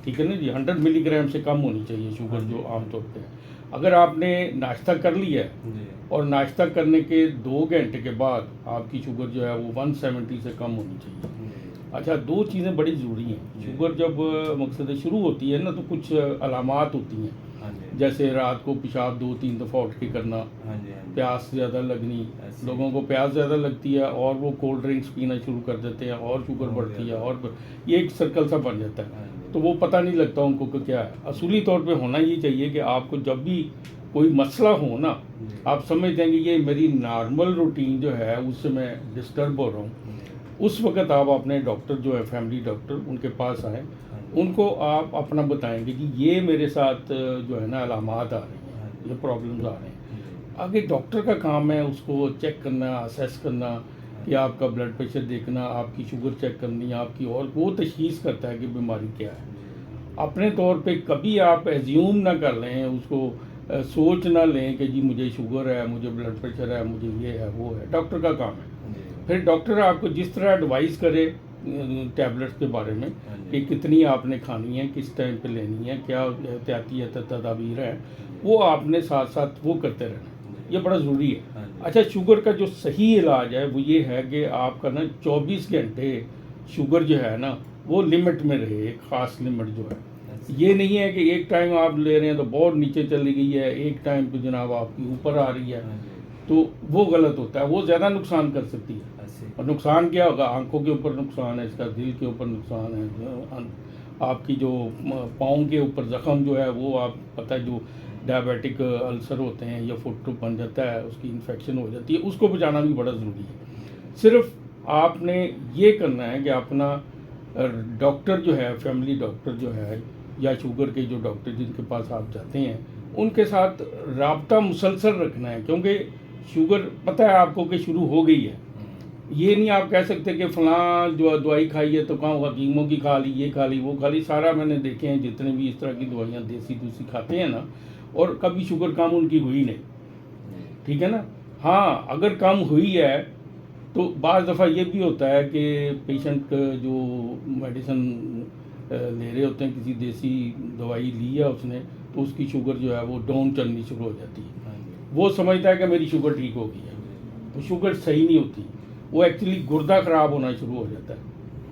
ठीक है ना जी, 100 मिलीग्राम से कम होनी चाहिए शुगर जो आमतौर पे है। अगर आपने नाश्ता कर लिया है जी और नाश्ता करने के 2 घंटे के बाद आपकी शुगर जो है वो 170 से कम होनी चाहिए। जी अच्छा, 2 चीज़ें बड़ी ज़रूरी हैं। जी। शुगर जब मकसद शुरू होती है ना, तो कुछ अलामात होती हैं, हाँ जी जैसे रात को पेशाब 2-3 दफ़ा उठ के करना, हाँ जी हाँ जी। प्यास ज़्यादा लगनी। ऐसे। लोगों को प्यास ज़्यादा लगती है और वो कोल्ड ड्रिंक्स पीना शुरू कर देते हैं और शुगर बहुत बढ़ती है ज़्यादा। और ये एक सर्कल सा बन जाता हाँ है। जी। तो वो पता नहीं लगता उनको कि क्या है। असूली तौर पे होना ये चाहिए कि आपको जब भी कोई मसला हो ना, जी आप समझते हैं कि ये मेरी नॉर्मल रूटीन जो है उससे मैं डिस्टर्ब हो रहा हूँ, जी। उस वक़्त आप अपने डॉक्टर जो है, फैमिली डॉक्टर, उनके पास आएँ। हाँ जी उनको आप अपना बताएँगे कि ये मेरे साथ जो है ना अलामात आ रही हाँ हैं, जी ये प्रॉब्लम्स आ रहे हैं। जी आगे डॉक्टर का काम है उसको चेक करना, असेस करना कि आपका ब्लड प्रेशर देखना, आपकी शुगर चेक करनी, आपकी, और वो तशख़ीस करता है कि बीमारी क्या है। जी अपने तौर पे कभी आप एज्यूम ना कर लें उसको, सोच ना लें कि जी मुझे शुगर है, मुझे ब्लड प्रेशर है, मुझे ये है, वो है। डॉक्टर का काम है। जी फिर डॉक्टर आपको जिस तरह एडवाइस करे टैबलेट्स के बारे में हाँ कि जी कितनी आपने खानी है, किस टाइम पे लेनी है, क्या एहतियाती तदाबीर है, जी वो आपने साथ साथ वो करते रहना। जी ये बड़ा ज़रूरी है। हाँ जी अच्छा, शुगर का जो सही इलाज है वो ये है कि आपका ना 24 घंटे शुगर जो है ना वो लिमिट में रहे, एक ख़ास लिमिट जो है। ऐसे। ये नहीं है कि एक टाइम आप ले रहे हैं तो बहुत नीचे चली गई है, एक टाइम पे जनाब आपकी ऊपर आ रही है, हाँ जी तो वो गलत होता है, वो ज़्यादा नुकसान कर सकती है। ऐसे। और नुकसान क्या होगा? आंखों के ऊपर नुकसान है इसका, दिल के ऊपर नुकसान है, आपकी जो पाँव के ऊपर ज़ख़म जो है वो, आप पता है जो डायबिटिक अल्सर होते हैं या फुट बन जाता है, उसकी इन्फेक्शन हो जाती है, उसको बचाना भी बड़ा ज़रूरी है। सिर्फ आपने ये करना है कि अपना डॉक्टर जो है, फैमिली डॉक्टर जो है, या शुगर के जो डॉक्टर जिनके पास आप जाते हैं, उनके साथ राब्ता मुसलसल रखना है, क्योंकि शुगर पता है आपको कि शुरू हो गई है। ये नहीं आप कह सकते कि फ़लाँ जो दवाई खाई है तो कहाँ हकीमों की खा ली, ये खा ली, वो खा ली। सारा मैंने देखे हैं जितने भी इस तरह की दवाइयाँ देसी-दूसी खाते हैं ना, और कभी शुगर कम उनकी हुई नहीं, ठीक है ना? हाँ, अगर कम हुई है तो बाज़ दफ़ा ये भी होता है कि पेशेंट जो मेडिसिन ले रहे होते हैं, किसी देसी दवाई ली है उसने, तो उसकी शुगर जो है वो डाउन चलनी शुरू हो जाती है। हाँ जी वो समझता है कि मेरी शुगर ठीक हो गई है, तो शुगर सही नहीं होती। वो एक्चुअली गुर्दा ख़राब होना शुरू हो जाता है।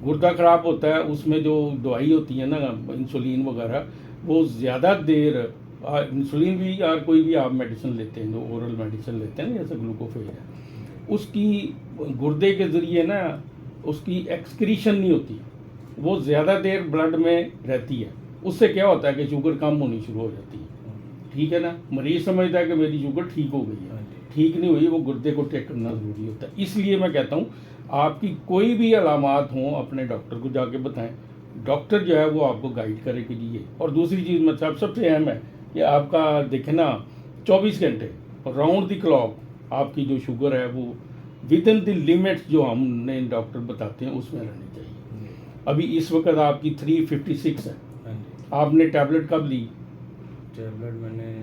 गुर्दा ख़राब होता है, उसमें जो दवाई होती है ना, इंसुलिन वगैरह, वो ज़्यादा देर, इंसुलिन भी या कोई भी आप मेडिसिन लेते हैं, जो ओरल मेडिसिन लेते हैं ना, जैसे ग्लूकोफेज है, उसकी गुर्दे के ज़रिए ना उसकी एक्सक्रीशन नहीं होती, वो ज़्यादा देर ब्लड में रहती है। उससे क्या होता है कि शुगर कम होनी शुरू हो जाती है, ठीक है ना? मरीज़ समझता है कि मेरी शुगर ठीक हो गई हाँ है, जी ठीक नहीं हुई, वो गुर्दे को चेक करना ज़रूरी होता है। इसलिए मैं कहता हूँ, आपकी कोई भी अलामात हों अपने डॉक्टर को जाके बताएं। डॉक्टर जो है वो आपको गाइड करे कि जी ये। और दूसरी चीज़ मतलब सबसे अहम है कि आपका देखना 24 घंटे राउंड द क्लॉक आपकी जो शुगर है वो विद इन द लिमिट्स जो हमने डॉक्टर बताते हैं उसमें रहनी चाहिए। जी अभी इस वक्त आपकी 356 है। हाँ जी। आपने टैबलेट कब ली? टैबलेट मैंने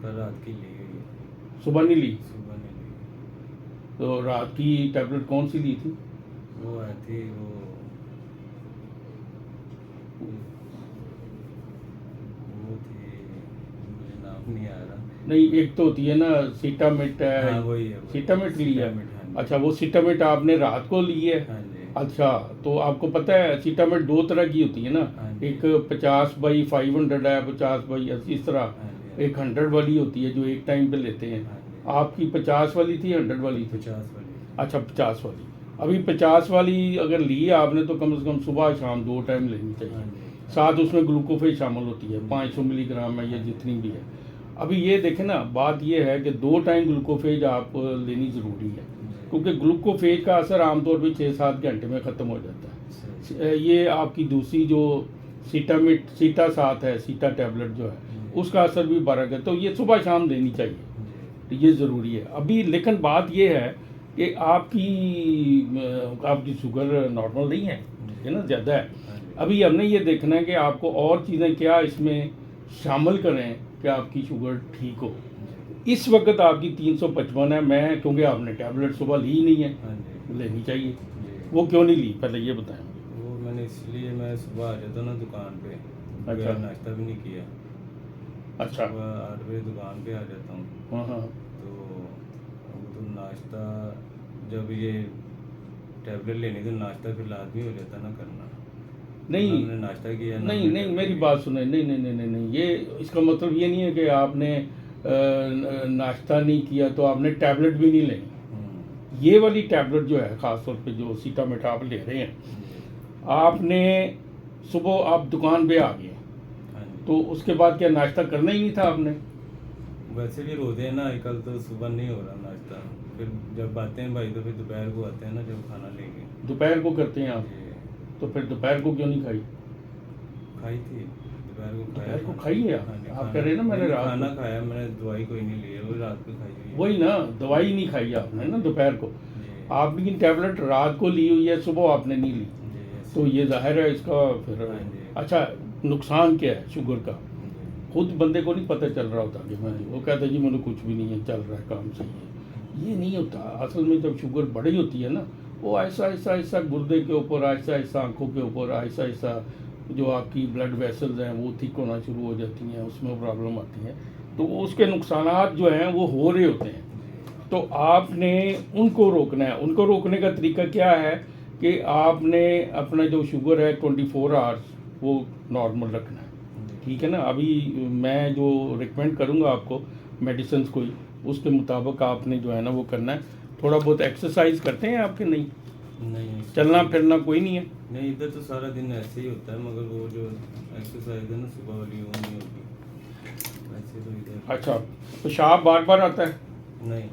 कल रात की ली हुई है, सुबह नहीं ली? सुबह नहीं ली। तो रात की टैबलेट कौन सी ली थी? वो आई थी वो थी, मुझे नाम नहीं आ रहा। नहीं, एक तो होती है ना सीटामिट हाँ है, वही है सीटामिट ली है। सीटामिट, हाँ जी। अच्छा, वो सीटामिट आपने रात को ली है? हाँ जी अच्छा, तो आपको पता है सीटामिट 2 तरह की होती है ना, हाँ जी एक 50/500 है, 50/80, इस तरह हाँ जी एक 100 वाली होती है जो एक टाइम पे लेते हैं। हाँ जी। आपकी 50 वाली थी, 100 वाली थी? 50 वाली। अच्छा, 50 वाली। अभी 50 वाली अगर ली है आपने तो कम से कम सुबह शाम 2 टाइम लेनी हाँ चाहिए। जी साथ उसमें ग्लूकोफेज शामिल होती है, 500 मिलीग्राम है या जितनी भी है। अभी ये देखें ना, बात ये है कि 2 टाइम ग्लूकोफेज आप लेनी ज़रूरी है, क्योंकि ग्लूकोफेज का असर आमतौर पे 6-7 घंटे में ख़त्म हो जाता है। ये आपकी दूसरी जो सीटामिट, सीटा 7 है, सीटा टैबलेट जो है, उसका असर भी 12 घंटे, तो ये सुबह शाम लेनी चाहिए, तो ये ज़रूरी है। अभी लेकिन बात ये है कि आपकी शुगर नॉर्मल नहीं है, ठीक है ना, ज़्यादा है। अभी हमने ये देखना है कि आपको और चीज़ें क्या इसमें शामिल करें कि आपकी शुगर ठीक हो। इस वक्त आपकी 355 है, मैं क्योंकि आपने टैबलेट सुबह ली ही नहीं है, हाँ जी लेनी चाहिए। जी। वो क्यों नहीं ली, पहले ये बताएं। वो मैंने इसलिए मैं सुबह आ जाता ना दुकान पे। अच्छा। अच्छा। नाश्ता भी नहीं किया। अच्छा। सुबह 8 बजे दुकान पे आ जाता हूँ। हाँ हाँ। तो वो तो नाश्ता, जब ये टैबलेट लेनी तो नाश्ता फिर लाजमी हो जाता ना करना। ना नहीं मैंने नाश्ता किया, ना नहीं मैंने नहीं, टैबलेट मेरी ली। बात सुने, नहीं नहीं नहीं नहीं नहीं, ये इसका मतलब ये नहीं है कि आपने नाश्ता नहीं किया तो आपने टैबलेट भी नहीं लेनी। ये वाली टैबलेट जो है ख़ास तौर पे जो सीटामेट आप ले रहे हैं, जी। आपने सुबह आप दुकान पे आ गए हाँ जी। तो उसके बाद क्या नाश्ता करना ही नहीं था आपने? वैसे भी रोते हैं ना आजकल, तो सुबह नहीं हो रहा नाश्ता। फिर जब आते हैं भाई तो फिर दोपहर को आते हैं ना, जब खाना लेंगे। दोपहर को करते हैं आप, जी। तो फिर दोपहर को क्यों नहीं खाई? खाई थी दोपहर को, खाया दोपहर को खाना। खाई है आप? हाँ जी, आप खाना- कह रहे हैं ना मैंने नहीं, रात खाना को, खाया मैंने, दवाई कोई नहीं ली है, वो रात को खाई हुई है। वही ना, दवाई नहीं खाई आपने ना दोपहर को, जी। आपकी टैबलेट रात को ली हुई है, सुबह आपने नहीं ली, जी, ऐसे। तो ये जाहिर है इसका फिर। हाँ जी। अच्छा, नुकसान क्या है शुगर का? जी। खुद बंदे को नहीं पता चल रहा होता कि मैं, वो कहता है जी मुझे कुछ भी नहीं है, चल रहा है, काम सही है। ये नहीं होता असल में। जब शुगर बढ़ी होती है ना, वो ऐसा ऐसा ऐसा गुर्दे के ऊपर, ऐसा ऐसा आंखों के ऊपर, ऐसा ऐसा जो आपकी ब्लड वेसल्स हैं वो थिक होना शुरू हो जाती हैं, उसमें प्रॉब्लम आती है, तो उसके नुकसानात जो हैं वो हो रहे होते हैं। तो आपने उनको रोकना है। उनको रोकने का तरीका क्या है कि आपने अपना जो शुगर है 24 आवर्स वो नॉर्मल रखना है, ठीक है ना। अभी मैं जो रिकमेंड करूँगा आपको मेडिसिन कोई, उसके मुताबिक आपने जो है ना वो करना है। थोड़ा बहुत एक्सरसाइज करते हैं आपके? नहीं, नहीं, चलना फिरना कोई नहीं है? नहीं, इधर तो सारा दिन ऐसे ही होता है, मगर वो जो एक्सरसाइज है ना सुबह वाली, वो नहीं होती वैसे तो इधर। अच्छा, पेशाब बार बार आता है? नहीं।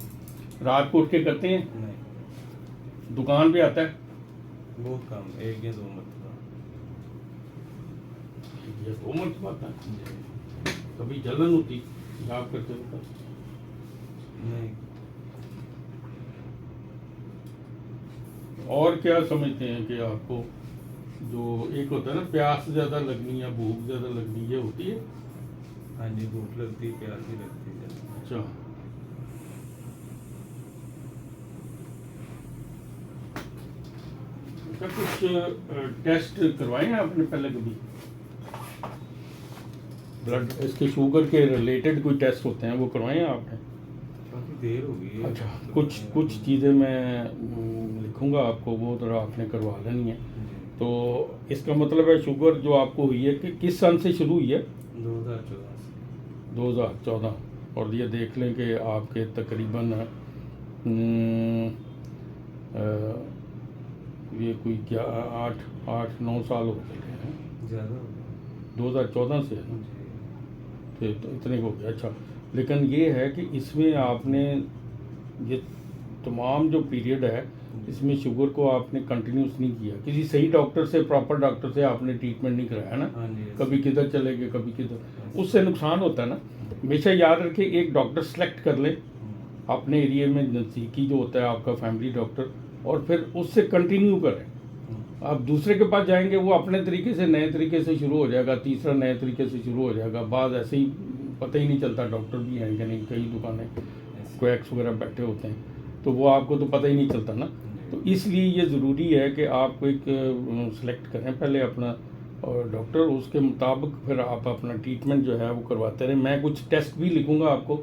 रात को उठ के करते हैं? नहीं, दुकान पे आता है? बहुत कम, 1 या 2 मरतबा। ये 2 मरतबा आता है? जी। कभी जलन होती पेशाब करते वक्त? नहीं। और क्या समझते हैं कि आपको जो एक होता है ना प्यास ज़्यादा लगनी या भूख ज़्यादा लगनी, ये होती है? हाँ जी, भूख लगती है, प्यास भी लगती है। अच्छा। अच्छा, कुछ टेस्ट करवाए हैं आपने पहले कभी? ब्लड इसके शुगर के रिलेटेड कोई टेस्ट होते हैं वो करवाए हैं आपने? काफ़ी देर हो गई है। अच्छा, कुछ चीज़ें मैं लिखूंगा आपको, वो तो आपने करवा लेनी है। जी। तो इसका मतलब है शुगर जो आपको हुई है कि किस सन से शुरू हुई है? 2014 से। 2014। और ये देख लें कि आपके तकरीबन ये कोई क्या 8-9 साल हो चुके हैं। ज़्यादा हो गया। 2014 से है ना? जी। फिर तो इतने हो गया। अच्छा, लेकिन ये है कि इसमें आपने ये तमाम जो पीरियड है इसमें शुगर को आपने कंटिन्यूस नहीं किया, किसी सही डॉक्टर से, प्रॉपर डॉक्टर से आपने ट्रीटमेंट नहीं कराया ना। हाँ जी। कभी किधर चले गए, कभी किधर, उससे नुकसान होता है ना। हमेशा याद रखें, एक डॉक्टर सेलेक्ट कर लें अपने एरिया में नज़दीकी जो होता है आपका फैमिली डॉक्टर, और फिर उससे कंटिन्यू करें। आप दूसरे के पास जाएंगे वो अपने तरीके से, नए तरीके से शुरू हो जाएगा, तीसरा नए तरीके से शुरू हो जाएगा, बाद ऐसे ही पता ही नहीं चलता डॉक्टर भी हैं कि नहीं। कई दुकानें क्वैक्स वगैरह बैठे होते हैं, तो वो आपको तो पता ही नहीं चलता ना। तो इसलिए ये ज़रूरी है कि आप एक सेलेक्ट करें पहले अपना और डॉक्टर, उसके मुताबिक फिर आप अपना ट्रीटमेंट जो है वो करवाते रहें। मैं कुछ टेस्ट भी लिखूंगा आपको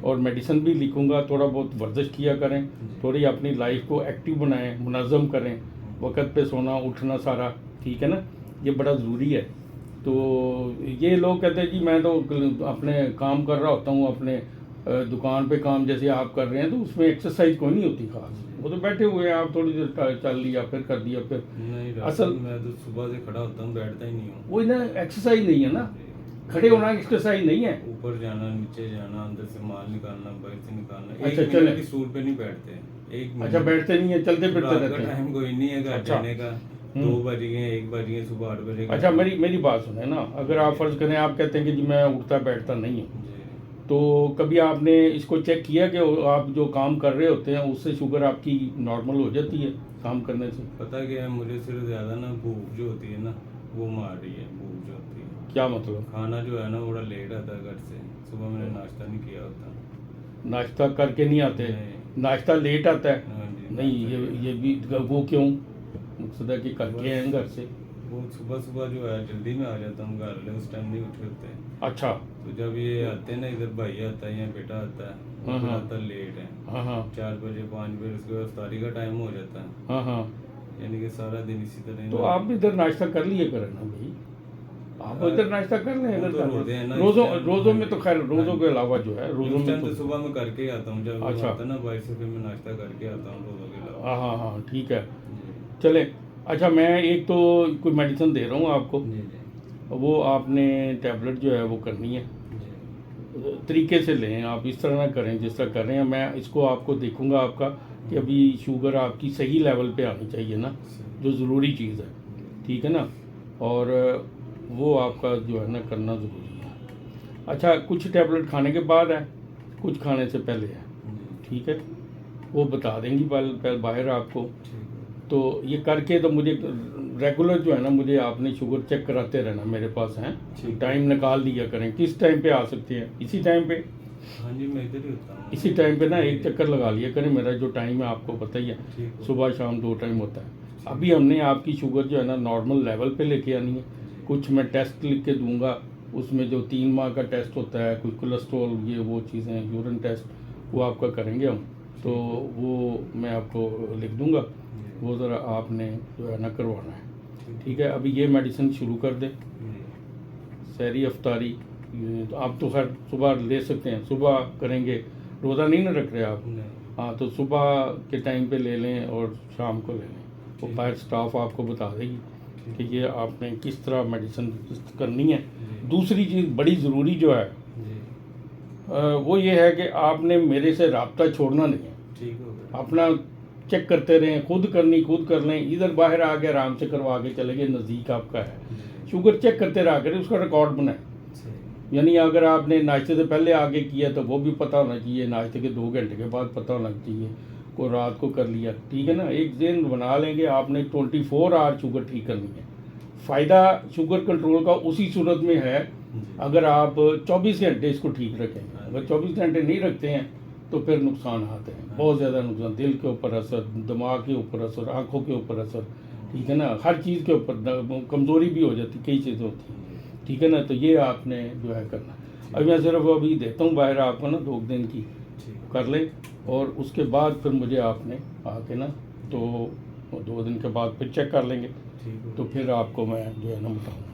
और मेडिसिन भी लिखूंगा। थोड़ा बहुत वर्जिश किया करें, थोड़ी अपनी लाइफ को एक्टिव बनाएं, मुनज़्ज़म करें, वक्त पे सोना उठना सारा, ठीक है ना, ये बड़ा ज़रूरी है। तो ये लोग कहते हैं जी मैं तो अपने काम कर रहा होता हूँ, अपने दुकान पे काम जैसे आप कर रहे हैं, तो उसमें एक्सरसाइज कोई नहीं होती खास, वो तो बैठे हुए हैं, आप थोड़ी देर चल लिया फिर कर दिया फिर। नहीं असल मैं तो सुबह से खड़ा होता हूँ, बैठता ही नहीं हूँ। वही ना, एक्सरसाइज नहीं है ना, खड़े होना एक्सरसाइज नहीं है। ऊपर जाना, नीचे जाना, अंदर से माल निकालना, बाहर से निकालना, अच्छा, एक चले। मिनट भी स्टूल पे नहीं बैठते। एक अच्छा, बैठते नहीं है, चलते फिरते रात का रहते हैं। टाइम कोई नहीं है घर अच्छा। जाने का। 2 बज गए, 1 बज गए, सुबह 8 बजे। अच्छा, मेरी बात सुने ना, अगर आप फ़र्ज़ करें आप कहते हैं कि जी मैं उठता बैठता नहीं हूँ, जी। तो कभी आपने इसको चेक किया कि आप जो काम कर रहे होते हैं उससे शुगर आपकी नॉर्मल हो जाती है काम करने से? पता क्या है, मुझे सिर्फ ज़्यादा ना भूख जो होती है ना, वो मार रही है। भूख जो होती है, क्या मतलब? खाना जो है ना बड़ा लेट आता है घर से। सुबह मैंने नाश्ता नहीं किया होता। नाश्ता करके नहीं आते? नहीं। नाश्ता लेट आता है? हाँ जी, नहीं, नाश्ता ये भी वो क्यों? मकसद है कि करके हैं घर से? वो सुबह सुबह जो है जल्दी में आ जाता हूँ घर, उस टाइम नहीं उठ सकते। अच्छा। तो जब ये आते हैं ना, इधर भाई आता है या बेटा आता है, वो हाँ, फिर हाँ। आता लेट है, हाँ, हाँ। 4 बजे 5 बजे, उसके बाद इफ्तारी का टाइम हो जाता है। हाँ, हाँ। यानी कि सारा दिन इसी तरह तो ना। आप इधर नाश्ता कर लिए करें ना भाई, आप इधर नाश्ता कर लें वो इधर तो का। रोज़े हैं ना इस रोज़ों टाइम। रोज़ों हाँ में तो जी, खैर, हाँ रोज़ों के जी। अलावा जो है, रोज़ों उस में टाइम तो तो सुबह में करके ही आता हूँ, जब वो अच्छा। आता है ना भाई से, फिर मैं नाश्ता करके आता हूँ रोज़ों के अलावा। हाँ, हाँ, हाँ, ठीक है। जी चले। अच्छा, मैं एक तो कोई मेडिसिन दे रहा हूँ आपको, जी जी वो आपने टैबलेट जो है वो करनी है, जी तरीके से लें आप, इस तरह ना करें जिस तरह कर रहे हैं। मैं इसको आपको देखूंगा आपका कि अभी शुगर आपकी सही लेवल पे आनी चाहिए ना, जो ज़रूरी चीज़ है, ठीक है ना, और वो आपका जो है ना करना ज़रूरी है। अच्छा, कुछ टैबलेट खाने के बाद है, कुछ खाने से पहले है, ठीक है, वो बता देंगी पहले बाहर आपको। ठीक है। तो ये करके तो मुझे रेगुलर जो है ना, मुझे आपने शुगर चेक कराते रहना, मेरे पास हैं, ठीक टाइम निकाल लिया करें। किस टाइम पे आ सकते हैं? इसी टाइम पे, हाँ जी, मैं इधर ही होता हूँ। इसी टाइम पे ना जी, एक चक्कर लगा लिया करें। मेरा जो टाइम है आपको पता ही है, ठीक है। सुबह शाम 2 टाइम होता है। अभी हमने आपकी शुगर जो है ना नॉर्मल लेवल पे लेके आनी है। कुछ मैं टेस्ट लिख के दूंगा, उसमें जो 3 माह का टेस्ट होता है, कुछ कोलेस्ट्रॉल, ये वो चीज़ें, यूरिन टेस्ट, वो आपका करेंगे हम। तो वो मैं आपको लिख दूंगा, वो ज़रा आपने जो है ना करवाना है, ठीक है। अभी ये मेडिसिन शुरू कर दें, सहरी अफ्तारी, ये तो आप तो खैर सुबह ले सकते हैं, सुबह करेंगे, रोज़ा नहीं ना रख रहे आप? नहीं। हाँ, तो सुबह के टाइम पे ले लें और शाम को ले लें, वो बाहर स्टाफ आपको बता देगी कि ये आपने किस तरह मेडिसिन करनी है। दूसरी चीज़ बड़ी ज़रूरी जो है जी वो ये है कि आपने मेरे से रब्ता छोड़ना नहीं है, ठीक हो गया। अपना चेक करते रहें, खुद करनी खुद कर लें, इधर बाहर आके आराम से करवा के चले गए, नज़दीक आपका है, शुगर चेक करते रहा करें, उसका रिकॉर्ड बनाएं। सही। यानी अगर आपने नाश्ते से पहले आगे किया तो वो भी पता होना चाहिए, नाश्ते के 2 घंटे के बाद पता होना चाहिए, को रात को कर लिया, ठीक है ना। एक दिन बना लेंगे, आपने 24 आवर शुगर ठीक करनी है। फ़ायदा शुगर कंट्रोल का उसी सूरत में है अगर आप 24 घंटे इसको ठीक रखेंगे। अगर 24 घंटे नहीं रखते हैं तो फिर नुकसान आते हैं, बहुत ज़्यादा नुकसान, दिल के ऊपर असर, दिमाग के ऊपर असर, आँखों के ऊपर असर, ठीक है ना, हर चीज़ के ऊपर कमज़ोरी भी हो जाती, कई चीज़ें होती हैं, ठीक है ना। तो ये आपने जो है करना। अभी मैं सिर्फ अभी देता हूँ बाहर आपको ना 2 दिन की, कर लें, और उसके बाद फिर मुझे आपने आके ना, तो 2 दिन के बाद फिर चेक कर लेंगे, ठीक हो तो फिर आपको मैं जो है ना बताऊँगा।